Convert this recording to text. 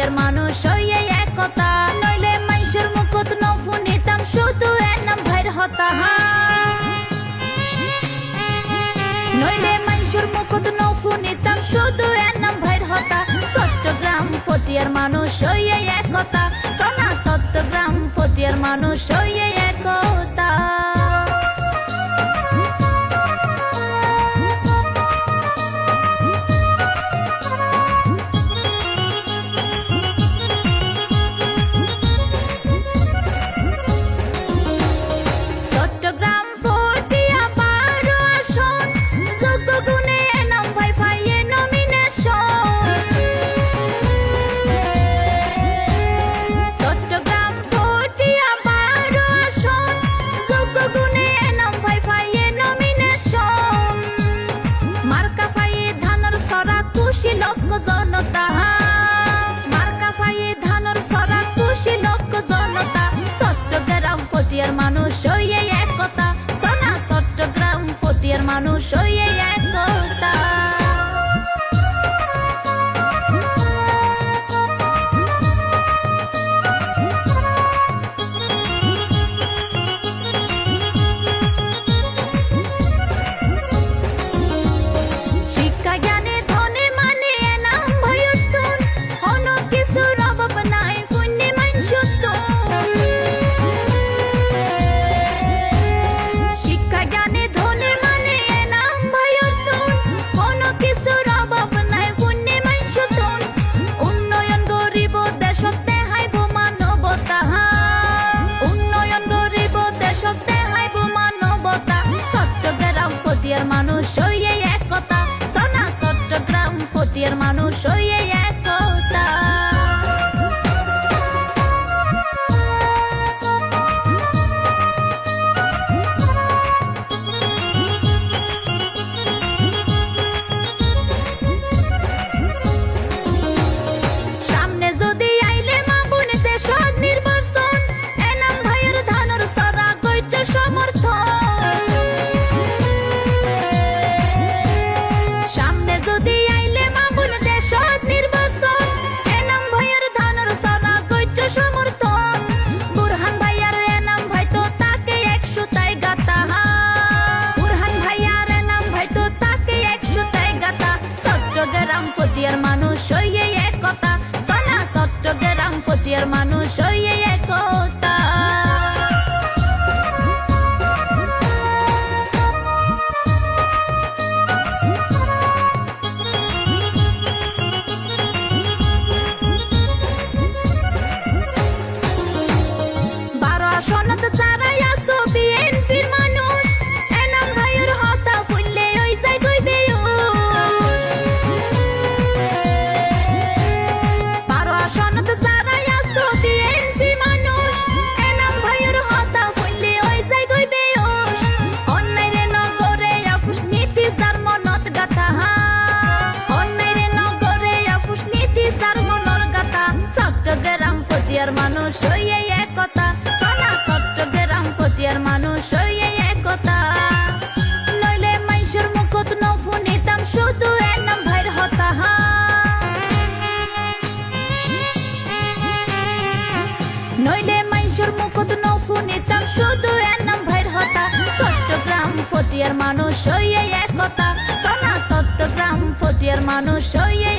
ফটিয়ার মানুষ হইয়ে একতা, নইলে মাইশের মুখত নফু নিতাম শুধু এর নাম ভাইর হতা। নইলে মাইশের মুখত নফু নিতাম শুধু এর নাম ভাইর হতা। চট্টগ্রাম ফটিয়ার মানুষ হইয়ে একতা, সোনা চট্টগ্রাম ফটিয়ার মানুষ হইয়ে একতা। ফটিয়ার মানুষ হইয়ে একতা, সোনা চট্টগ্রাম ফটিয়ার মানুষ হইয়ে একতা। শিক্ষা জ্ঞানে ধনে মানে এনাম ভয়তুন, হন কিছুর অভাব নাই পুণ্যে মানসুতুন। ফটিয়ার মানুষ হইয়ে একতা, সোনা চট্টগ্রাম ফটিয়ার মানুষ হইয়ে একতা। সামনে যদি আইলে মা বোনে দেশ নির্বাচন, এনাম ভাইয়ের ধানের সরা গইছে সমর্থন। ফটিয়ার মানুষ হইয়ে একতা, সোনা চট্টগ্রাম ফটিয়ার মানুষ হইয়ে একতা। বারো আসনত যারাই আসো বিএনপির মানুষ, এনাম ভাইয়ের হতা ফুললে ওই যাই কইবে ফটিয়ার মানুষ হইয়ে একতা, সোনা চট্টগ্রাম ফটিয়ার মানুষ হইয়ে একতা। নইলে মাইশের মুখত নফু নিতাম শুধু এর নাম ভাইর হতা। নইলে মাইশের মুখত নফু নিতাম শুধু এর নাম ভাইর হতা। চট্টগ্রাম ফটিয়ার মানুষ হইয়ে একতা, সোনা চট্টগ্রাম ফটিয়ার মানুষ হইয়ে